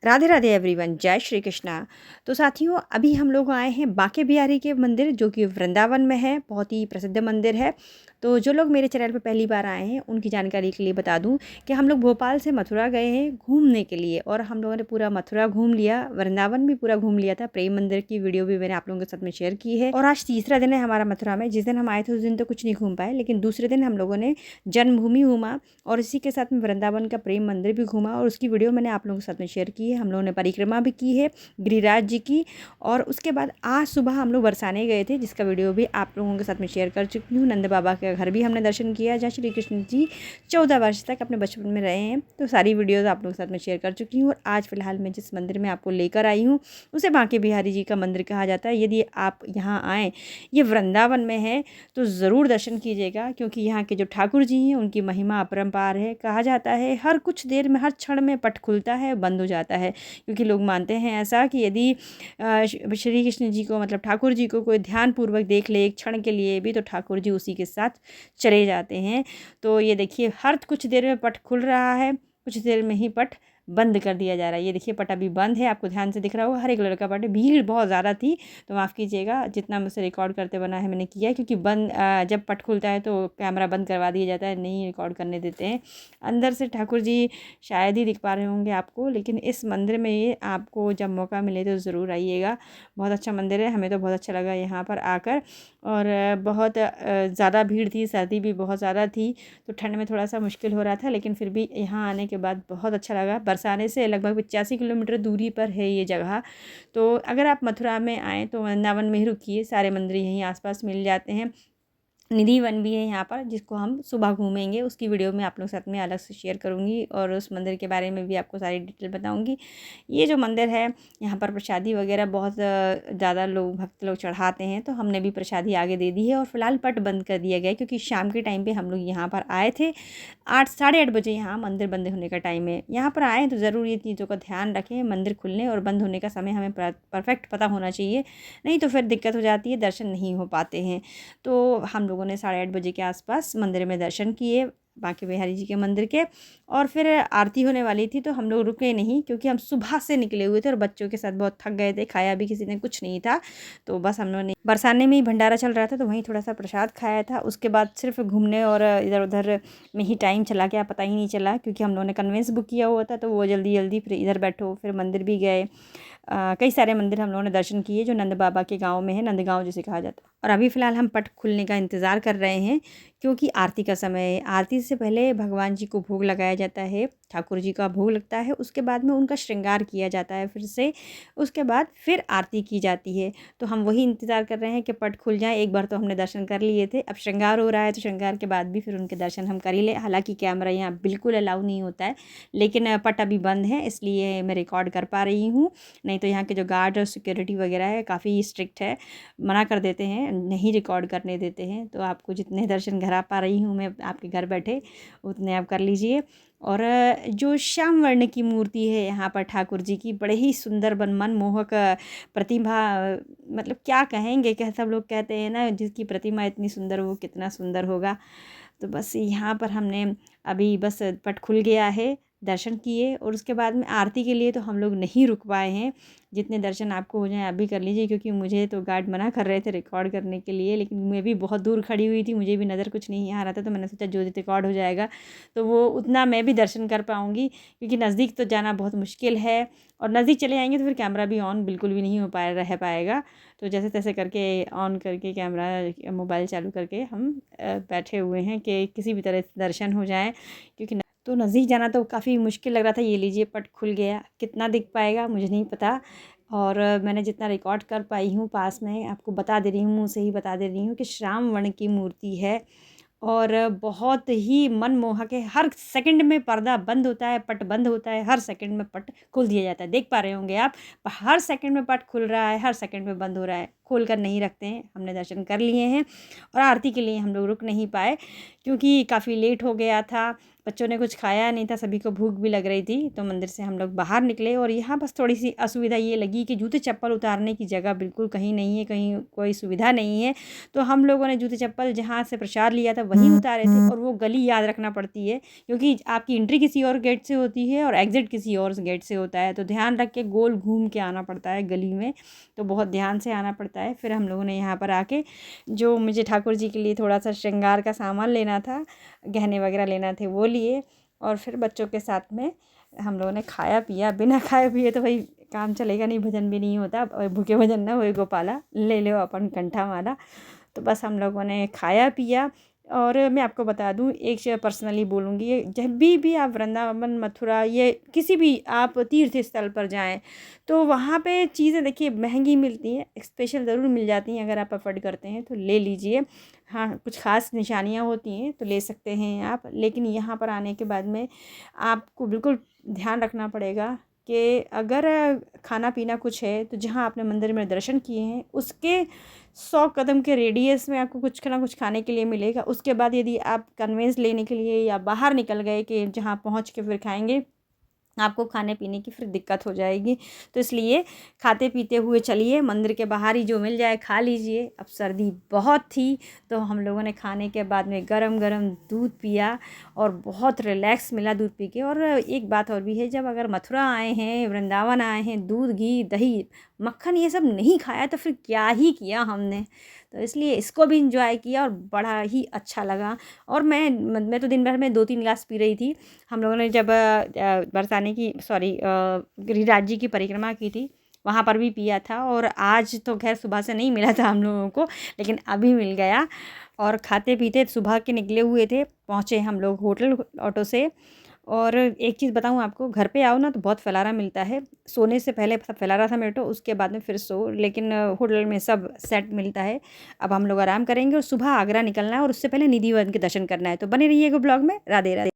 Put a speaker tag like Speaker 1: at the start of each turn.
Speaker 1: Radhe Radhe everyone, जय श्री कृष्णा। तो साथियों, अभी हम लोग आए हैं बांके बिहारी के मंदिर, जो कि वृंदावन में है। बहुत ही प्रसिद्ध मंदिर है। तो जो लोग मेरे चैनल पर पहली बार आए हैं, उनकी जानकारी के लिए बता दूं कि हम लोग भोपाल से मथुरा गए हैं घूमने के लिए, और हम लोगों ने पूरा मथुरा घूम लिया, वृंदावन भी पूरा घूम लिया था। प्रेम मंदिर की वीडियो भी मैंने आप लोगों के साथ में शेयर की है। और आज तीसरा दिन है हमारा मथुरा में। जिस दिन हम आए थे उस दिन तो कुछ नहीं घूम पाए, लेकिन दूसरे दिन हम लोगों ने जन्मभूमि घूमा और इसी के साथ में वृंदावन का प्रेम मंदिर भी घूमा, और उसकी वीडियो मैंने आप लोगों के साथ में शेयर की है। हम लोगों ने परिक्रमा भी की है गिरिराज जी की। और उसके बाद आज सुबह हम लोग बरसाने गए थे, जिसका वीडियो भी आप लोगों के साथ में शेयर कर चुकी हूँ। नंद बाबा के घर भी हमने दर्शन किया, जहाँ श्री कृष्ण जी 14 वर्ष तक अपने बचपन में रहे हैं। तो सारी वीडियोज़ आप लोगों के साथ में शेयर कर चुकी हूँ। और आज फिलहाल मैं जिस मंदिर में आपको लेकर आई हूँ उसे बांके बिहारी जी का मंदिर कहा जाता है। यदि आप यहाँ आएँ, ये वृंदावन में है, तो ज़रूर दर्शन कीजिएगा, क्योंकि यहाँ के जो ठाकुर जी हैं उनकी महिमा अपरंपार है। कहा जाता है हर कुछ देर में, हर क्षण में पट खुलता है, बंद हो जाता है, क्योंकि लोग मानते हैं ऐसा कि यदि श्री कृष्ण जी को, मतलब ठाकुर जी को कोई ध्यानपूर्वक देख ले एक क्षण के लिए भी, तो ठाकुर जी उसी के साथ चले जाते हैं। तो ये देखिए, हर कुछ देर में पट खुल रहा है, कुछ देर में ही पट बंद कर दिया जा रहा है। ये देखिए, पट अभी बंद है, आपको ध्यान से दिख रहा होगा, हर एक लड़का पट है। भीड़ बहुत ज़्यादा थी, तो माफ़ कीजिएगा, जितना मुझसे रिकॉर्ड करते बना है मैंने किया है, क्योंकि जब पट खुलता है तो कैमरा बंद करवा दिया जाता है, नहीं रिकॉर्ड करने देते हैं। अंदर से ठाकुर जी शायद ही दिख पा रहे होंगे आपको, लेकिन इस मंदिर में ये आपको जब मौका मिले तो ज़रूर आइएगा। बहुत अच्छा मंदिर है, हमें तो बहुत अच्छा लगा यहाँ पर आकर। और बहुत ज़्यादा भीड़ थी, सर्दी भी बहुत ज़्यादा थी, तो ठंड में थोड़ा सा मुश्किल हो रहा था, लेकिन फिर भी यहाँ आने के बाद बहुत अच्छा लगा। बरसाने से लगभग 85 किलोमीटर दूरी पर है ये जगह। तो अगर आप मथुरा में आएँ तो वृंदावन में ही रुकिए, सारे मंदिर यहीं आसपास मिल जाते हैं। निधि वन भी है यहाँ पर, जिसको हम सुबह घूमेंगे, उसकी वीडियो मैं आप लोग साथ में अलग से शेयर करूँगी, और उस मंदिर के बारे में भी आपको सारी डिटेल बताऊँगी। ये जो मंदिर है, यहाँ पर प्रसादी वगैरह बहुत ज़्यादा लोग, भक्त लोग चढ़ाते हैं, तो हमने भी प्रसादी आगे दे दी है। और फिलहाल पट बंद कर दिया गया, क्योंकि शाम के टाइम पर हम लोग यहाँ पर आए थे। 8 साढ़े 8 बजे यहाँ मंदिर बंद होने का टाइम है। यहाँ पर आएँ तो ज़रूर ये चीज़ों का ध्यान रखें, मंदिर खुलने और बंद होने का समय हमें परफेक्ट पता होना चाहिए, नहीं तो फिर दिक्कत हो जाती है, दर्शन नहीं हो पाते हैं। तो हम लोगों ने 8:30 बजे के आसपास मंदिर में दर्शन किए, बांके बिहारी जी के मंदिर के। और फिर आरती होने वाली थी, तो हम लोग रुके नहीं, क्योंकि हम सुबह से निकले हुए थे और बच्चों के साथ बहुत थक गए थे, खाया भी किसी ने कुछ नहीं था। तो बस हम लोगों ने बरसाने में ही भंडारा चल रहा था, तो वहीं थोड़ा सा प्रसाद खाया था। उसके बाद सिर्फ घूमने और इधर उधर में ही टाइम चला गया, पता ही नहीं चला, क्योंकि हम लोगों ने कन्वेंस बुक किया हुआ था, तो वो जल्दी जल्दी फिर इधर बैठो, फिर मंदिर भी गए। कई सारे मंदिर हम लोगों ने दर्शन किए, जो नंद बाबा के गांव में है, नंदगांव जिसे कहा जाता है। और अभी फ़िलहाल हम पट खुलने का इंतज़ार कर रहे हैं, क्योंकि आरती का समय है। आरती से पहले भगवान जी को भोग लगाया जाता है, ठाकुर जी का भोग लगता है, उसके बाद में उनका श्रृंगार किया जाता है फिर से, उसके बाद फिर आरती की जाती है। तो हम वही इंतज़ार कर रहे हैं कि पट खुल जाए। एक बार तो हमने दर्शन कर लिए थे, अब श्रृंगार हो रहा है, तो श्रृंगार के बाद भी फिर उनके दर्शन हम कर ही लें। हालाँकि कैमरा यहाँ बिल्कुल अलाउ नहीं होता है, लेकिन पट अभी बंद है, इसलिए मैं रिकॉर्ड कर पा रही हूँ। नहीं तो यहाँ के जो गार्ड और सिक्योरिटी वगैरह है काफ़ी स्ट्रिक्ट है, मना कर देते हैं, नहीं रिकॉर्ड करने देते हैं। तो आपको जितने दर्शन करा पा रही हूँ मैं आपके घर बैठे, उतने आप कर लीजिए। और जो श्याम वर्ण की मूर्ति है यहाँ पर ठाकुर जी की, बड़े ही सुंदर मनमोहक प्रतिभा, मतलब क्या कहेंगे, सब लोग कहते हैं ना, जिसकी प्रतिमा इतनी सुंदर वो कितना सुंदर होगा। तो बस यहाँ पर हमने अभी बस पट खुल गया है, दर्शन किए, और उसके बाद में आरती के लिए तो हम लोग नहीं रुक पाए हैं। जितने दर्शन आपको हो जाएं आप भी कर लीजिए, क्योंकि मुझे तो गार्ड मना कर रहे थे रिकॉर्ड करने के लिए, लेकिन मैं भी बहुत दूर खड़ी हुई थी, मुझे भी नज़र कुछ नहीं आ रहा था, तो मैंने सोचा जो रिकॉर्ड हो जाएगा तो वो उतना मैं भी दर्शन कर पाऊँगी, क्योंकि नज़दीक तो जाना बहुत मुश्किल है, और नज़दीक चले जाएंगे तो फिर कैमरा भी ऑन बिल्कुल भी नहीं हो रह पाएगा। तो जैसे तैसे करके ऑन करके कैमरा मोबाइल चालू करके हम बैठे हुए हैं कि किसी भी तरह से दर्शन हो जाए, क्योंकि तो नज़दीक जाना तो काफ़ी मुश्किल लग रहा था। ये लीजिए, पट खुल गया, कितना दिख पाएगा मुझे नहीं पता, और मैंने जितना रिकॉर्ड कर पाई हूँ पास में आपको बता दे रही हूँ, मुँह से ही बता दे रही हूँ कि श्याम वर्ण की मूर्ति है, और बहुत ही मनमोहक है। हर सेकंड में पर्दा बंद होता है, पट बंद होता है, हर सेकंड में पट खोल दिया जाता है। देख पा रहे होंगे आप, हर सेकंड में पट खुल रहा है, हर सेकंड में बंद हो रहा है, खोल कर नहीं रखते हैं। हमने दर्शन कर लिए हैं, और आरती के लिए हम लोग रुक नहीं पाए, क्योंकि काफ़ी लेट हो गया था। बच्चों ने कुछ खाया नहीं था, सभी को भूख भी लग रही थी, तो मंदिर से हम लोग बाहर निकले। और यहाँ बस थोड़ी सी असुविधा ये लगी कि जूते चप्पल उतारने की जगह बिल्कुल कहीं नहीं है, कहीं कोई सुविधा नहीं है। तो हम लोगों ने जूते चप्पल जहाँ से प्रसाद लिया था वहीं उतारे थे। और वो गली याद रखना पड़ती है, क्योंकि आपकी एंट्री किसी और गेट से होती है और एग्ज़िट किसी और गेट से होता है, तो ध्यान रख के गोल घूम के आना पड़ता है गली में, तो बहुत ध्यान से आना पड़ता है। फिर हम लोगों ने यहाँ पर आके, जो मुझे ठाकुर जी के लिए थोड़ा सा श्रृंगार का सामान लेना था, गहने वगैरह लेना थे, वो लिए। और फिर बच्चों के साथ में हम लोगों ने खाया पिया। बिना खाए पिए तो भाई काम चलेगा नहीं, भजन भी नहीं होता। और भूखे भजन ना होए गोपाला, ले लो अपन कंठा माला। तो बस हम लोगों ने खाया पिया। और मैं आपको बता दूं, एक चीज़ पर्सनली बोलूँगी, ये जब भी आप वृंदावन, मथुरा, ये किसी भी आप तीर्थ स्थल पर जाएं, तो वहाँ पे चीज़ें देखिए महंगी मिलती हैं, स्पेशल ज़रूर मिल जाती हैं। अगर आप अफोर्ड करते हैं तो ले लीजिए। हाँ, कुछ ख़ास निशानियाँ होती हैं तो ले सकते हैं आप, लेकिन यहाँ पर आने के बाद में आपको बिल्कुल ध्यान रखना पड़ेगा कि अगर खाना पीना कुछ है, तो जहाँ आपने मंदिर में दर्शन किए हैं उसके 100 कदम के रेडियस में आपको कुछ ना कुछ खाने के लिए मिलेगा। उसके बाद यदि आप कन्वेंस लेने के लिए या बाहर निकल गए कि जहाँ पहुँच के फिर खाएंगे, आपको खाने पीने की फिर दिक्कत हो जाएगी। तो इसलिए खाते पीते हुए चलिए, मंदिर के बाहर ही जो मिल जाए खा लीजिए। अब सर्दी बहुत थी, तो हम लोगों ने खाने के बाद में गरम गरम दूध पिया और बहुत रिलैक्स मिला दूध पी के। और एक बात और भी है, जब अगर मथुरा आए हैं, वृंदावन आए हैं, दूध, घी, दही, मक्खन ये सब नहीं खाया तो फिर क्या ही किया हमने। तो इसलिए इसको भी इंजॉय किया और बड़ा ही अच्छा लगा। और मैं तो दिन भर में 2-3 गिलास पी रही थी। हम लोगों ने जब बरसाने की गिरिराज जी की परिक्रमा की थी, वहाँ पर भी पिया था। और आज तो खैर सुबह से नहीं मिला था हम लोगों को, लेकिन अभी मिल गया। और खाते पीते सुबह के निकले हुए थे, पहुँचे हम लोग होटल ऑटो से। और एक चीज़ बताऊँ आपको, घर पे आओ ना तो बहुत फलारा मिलता है। सोने से पहले सब फलारा समेटो, उसके बाद में फिर सो, लेकिन होटल में सब सेट मिलता है। अब हम लोग आराम करेंगे और सुबह आगरा निकलना है, और उससे पहले निधि वन के दर्शन करना है। तो बने रहिएगा ब्लॉग में। राधे राधे।